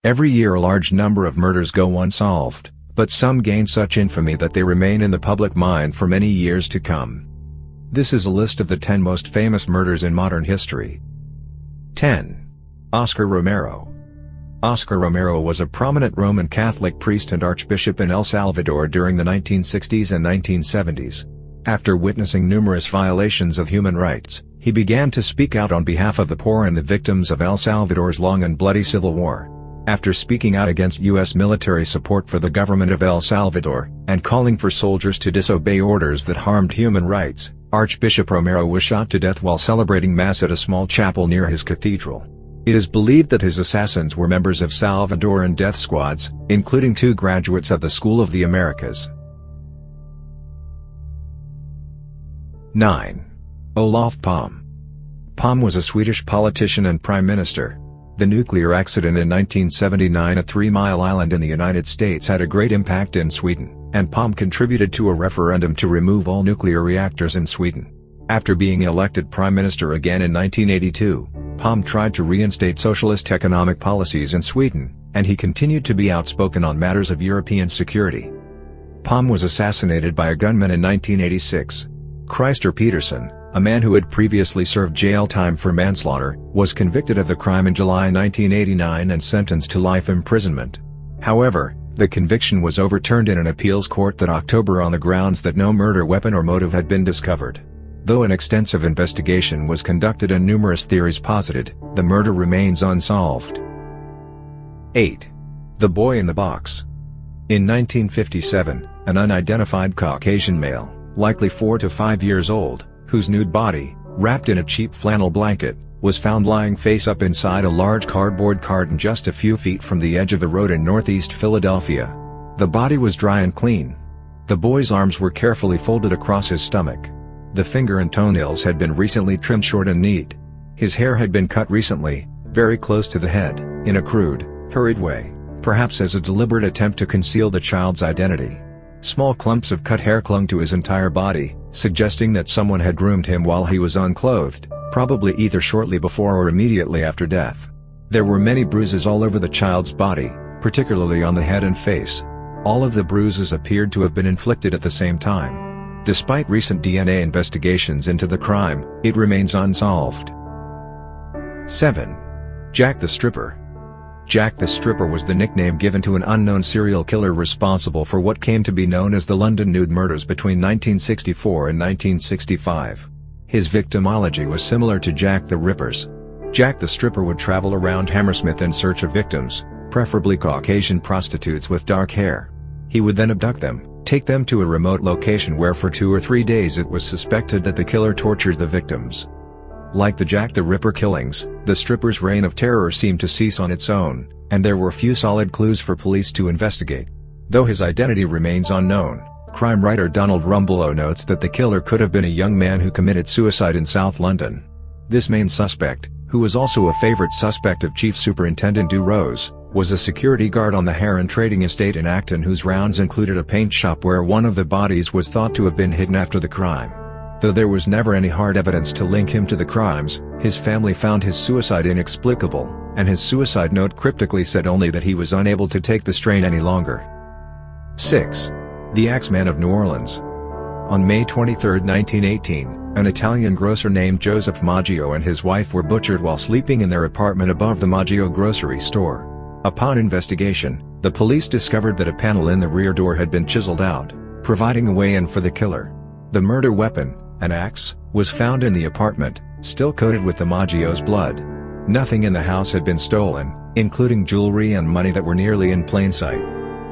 Every year a large number of murders go unsolved, but some gain such infamy that they remain in the public mind for many years to come. This is a list of the 10 most famous murders in modern history. 10. Oscar Romero. Oscar Romero was a prominent Roman Catholic priest and archbishop in El Salvador during the 1960s and 1970s. After witnessing numerous violations of human rights, he began to speak out on behalf of the poor and the victims of El Salvador's long and bloody civil war. After speaking out against U.S. military support for the government of El Salvador, and calling for soldiers to disobey orders that harmed human rights, Archbishop Romero was shot to death while celebrating Mass at a small chapel near his cathedral. It is believed that his assassins were members of Salvadoran death squads, including 2 graduates of the School of the Americas. 9. Olof Palme. Palme was a Swedish politician and prime minister. The nuclear accident in 1979 at 3 Mile Island in the United States had a great impact in Sweden, and Palme contributed to a referendum to remove all nuclear reactors in Sweden. After being elected prime minister again in 1982, Palme tried to reinstate socialist economic policies in Sweden, and he continued to be outspoken on matters of European security. Palme was assassinated by a gunman in 1986. Christer Peterson, a man who had previously served jail time for manslaughter, was convicted of the crime in July 1989 and sentenced to life imprisonment. However, the conviction was overturned in an appeals court that October on the grounds that no murder weapon or motive had been discovered. Though an extensive investigation was conducted and numerous theories posited, the murder remains unsolved. 8. The Boy in the Box. In 1957, an unidentified Caucasian male, likely 4 to 5 years old, whose nude body, wrapped in a cheap flannel blanket, was found lying face up inside a large cardboard carton just a few feet from the edge of a road in northeast Philadelphia. The body was dry and clean. The boy's arms were carefully folded across his stomach. The finger and toenails had been recently trimmed short and neat. His hair had been cut recently, very close to the head, in a crude, hurried way, perhaps as a deliberate attempt to conceal the child's identity. Small clumps of cut hair clung to his entire body, suggesting that someone had groomed him while he was unclothed, probably either shortly before or immediately after death. There were many bruises all over the child's body, particularly on the head and face. All of the bruises appeared to have been inflicted at the same time. Despite recent DNA investigations into the crime, it remains unsolved. 7. Jack the Stripper. Jack the Stripper was the nickname given to an unknown serial killer responsible for what came to be known as the London nude murders between 1964 and 1965. His victimology was similar to Jack the Ripper's. Jack the Stripper would travel around Hammersmith in search of victims, preferably Caucasian prostitutes with dark hair. He would then abduct them, take them to a remote location where for 2 or 3 days it was suspected that the killer tortured the victims. Like the Jack the Ripper killings, the stripper's reign of terror seemed to cease on its own, and there were few solid clues for police to investigate. Though his identity remains unknown, crime writer Donald Rumbelow notes that the killer could have been a young man who committed suicide in South London. This main suspect, who was also a favorite suspect of Chief Superintendent Rose, was a security guard on the Heron Trading Estate in Acton whose rounds included a paint shop where one of the bodies was thought to have been hidden after the crime. Though there was never any hard evidence to link him to the crimes, his family found his suicide inexplicable, and his suicide note cryptically said only that he was unable to take the strain any longer. 6. The Axeman of New Orleans. On May 23, 1918, an Italian grocer named Joseph Maggio and his wife were butchered while sleeping in their apartment above the Maggio grocery store. Upon investigation, the police discovered that a panel in the rear door had been chiseled out, providing a way in for the killer. The murder weapon, an axe, was found in the apartment, still coated with the Maggio's blood. Nothing in the house had been stolen, including jewelry and money that were nearly in plain sight.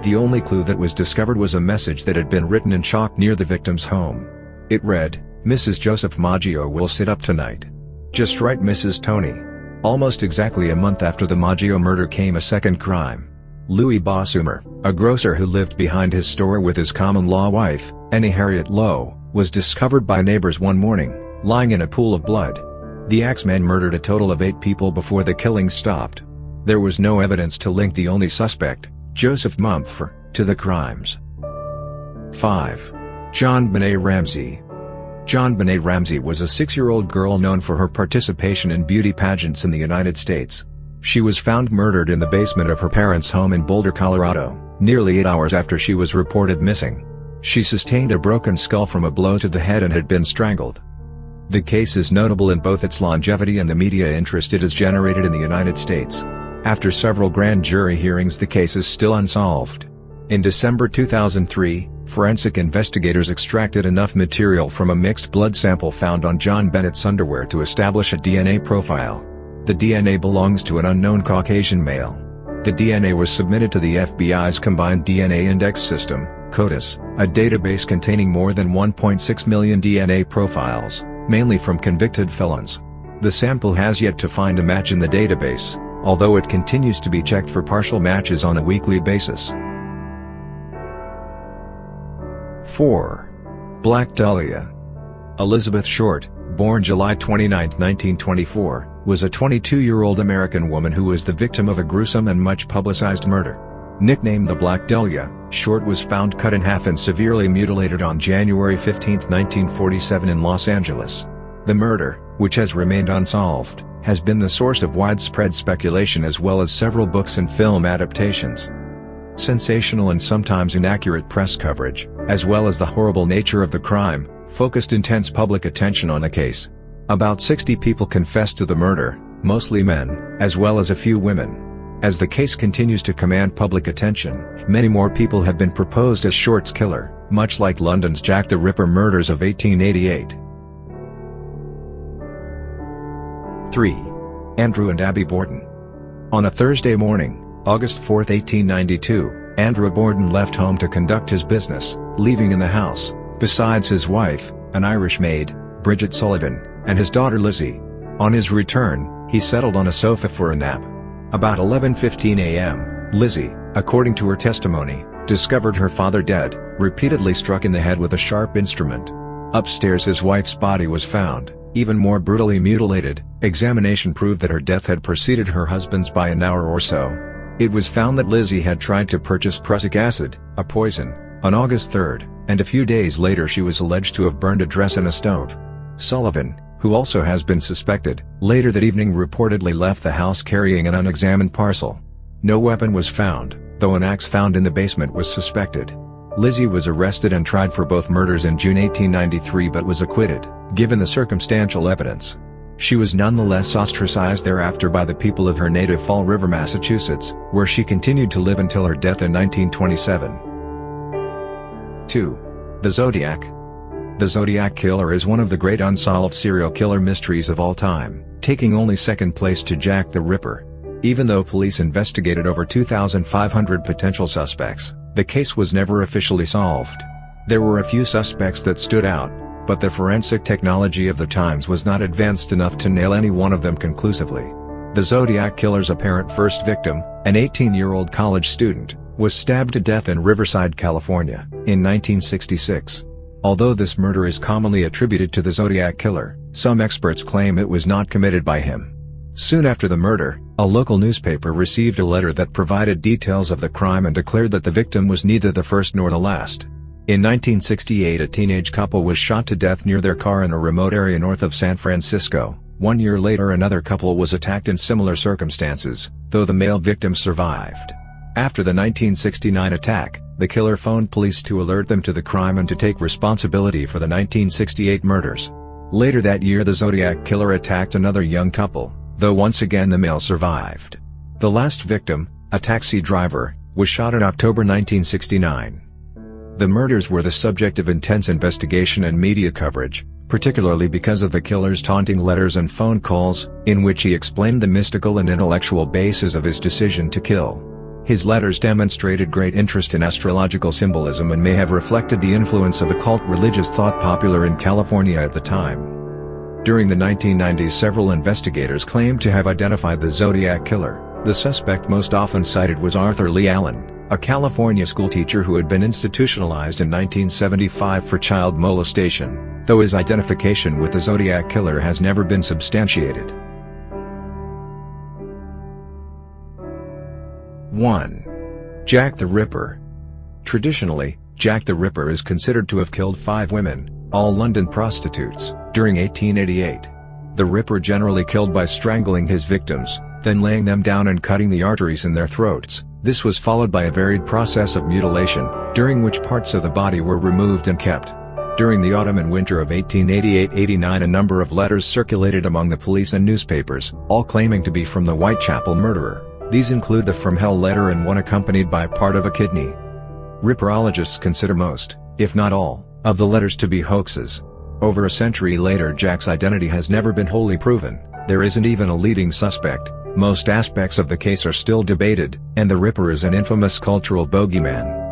The only clue that was discovered was a message that had been written in chalk near the victim's home. It read, "Mrs. Joseph Maggio will sit up tonight. Just write Mrs. Tony." Almost exactly a month after the Maggio murder came a second crime. Louis Bossumer, a grocer who lived behind his store with his common-law wife, Annie Harriet Lowe, was discovered by neighbors one morning, lying in a pool of blood. The Axeman murdered a total of 8 people before the killing stopped. There was no evidence to link the only suspect, Joseph Mumford, to the crimes. 5. JonBenet Ramsey. JonBenet Ramsey was a 6-year-old girl known for her participation in beauty pageants in the United States. She was found murdered in the basement of her parents' home in Boulder, Colorado, nearly 8 hours after she was reported missing. She sustained a broken skull from a blow to the head and had been strangled. The case is notable in both its longevity and the media interest it has generated in the United States. After several grand jury hearings, the case is still unsolved. In December 2003, forensic investigators extracted enough material from a mixed blood sample found on John Bennett's underwear to establish a DNA profile. The DNA belongs to an unknown Caucasian male. The DNA was submitted to the FBI's Combined DNA Index System, CODIS, a database containing more than 1.6 million DNA profiles, mainly from convicted felons. The sample has yet to find a match in the database, although it continues to be checked for partial matches on a weekly basis. 4. Black Dahlia. Elizabeth Short, born July 29, 1924, was a 22-year-old American woman who was the victim of a gruesome and much publicized murder. Nicknamed the Black Dahlia, Short was found cut in half and severely mutilated on January 15, 1947 in Los Angeles. The murder, which has remained unsolved, has been the source of widespread speculation as well as several books and film adaptations. Sensational and sometimes inaccurate press coverage, as well as the horrible nature of the crime, focused intense public attention on the case. About 60 people confessed to the murder, mostly men, as well as a few women. As the case continues to command public attention, many more people have been proposed as Short's killer, much like London's Jack the Ripper murders of 1888. 3. Andrew and Abby Borden. On a Thursday morning, August 4, 1892, Andrew Borden left home to conduct his business, leaving in the house, besides his wife, an Irish maid, Bridget Sullivan, and his daughter Lizzie. On his return, he settled on a sofa for a nap. About 11:15 a.m., Lizzie, according to her testimony, discovered her father dead, repeatedly struck in the head with a sharp instrument. Upstairs, his wife's body was found, even more brutally mutilated. Examination proved that her death had preceded her husband's by an hour or so. It was found that Lizzie had tried to purchase prussic acid, a poison, on August 3, and a few days later she was alleged to have burned a dress in a stove. Sullivan, who also has been suspected, later that evening reportedly left the house carrying an unexamined parcel. No weapon was found, though an axe found in the basement was suspected. Lizzie was arrested and tried for both murders in June 1893 but was acquitted, given the circumstantial evidence. She was nonetheless ostracized thereafter by the people of her native Fall River, Massachusetts, where she continued to live until her death in 1927. 2. The Zodiac. The Zodiac Killer is one of the great unsolved serial killer mysteries of all time, taking only second place to Jack the Ripper. Even though police investigated over 2,500 potential suspects, the case was never officially solved. There were a few suspects that stood out, but the forensic technology of the times was not advanced enough to nail any one of them conclusively. The Zodiac Killer's apparent first victim, an 18-year-old college student, was stabbed to death in Riverside, California, in 1966. Although this murder is commonly attributed to the Zodiac Killer, some experts claim it was not committed by him. Soon after the murder, a local newspaper received a letter that provided details of the crime and declared that the victim was neither the first nor the last. In 1968, a teenage couple was shot to death near their car in a remote area north of San Francisco. 1 year later, another couple was attacked in similar circumstances, though the male victim survived. After the 1969 attack, the killer phoned police to alert them to the crime and to take responsibility for the 1968 murders. Later that year, the Zodiac Killer attacked another young couple, though once again the male survived. The last victim, a taxi driver, was shot in October 1969. The murders were the subject of intense investigation and media coverage, particularly because of the killer's taunting letters and phone calls, in which he explained the mystical and intellectual basis of his decision to kill. His letters demonstrated great interest in astrological symbolism and may have reflected the influence of occult religious thought popular in California at the time. During the 1990s, several investigators claimed to have identified the Zodiac Killer. The suspect most often cited was Arthur Lee Allen, a California schoolteacher who had been institutionalized in 1975 for child molestation, though his identification with the Zodiac Killer has never been substantiated. 1. Jack the Ripper. Traditionally, Jack the Ripper is considered to have killed 5 women, all London prostitutes, during 1888. The Ripper generally killed by strangling his victims, then laying them down and cutting the arteries in their throats. This was followed by a varied process of mutilation, during which parts of the body were removed and kept. During the autumn and winter of 1888-89 a number of letters circulated among the police and newspapers, all claiming to be from the Whitechapel murderer. These include the From Hell letter and one accompanied by part of a kidney. Ripperologists consider most, if not all, of the letters to be hoaxes. Over a century later, Jack's identity has never been wholly proven. There isn't even a leading suspect. Most aspects of the case are still debated, and the Ripper is an infamous cultural bogeyman.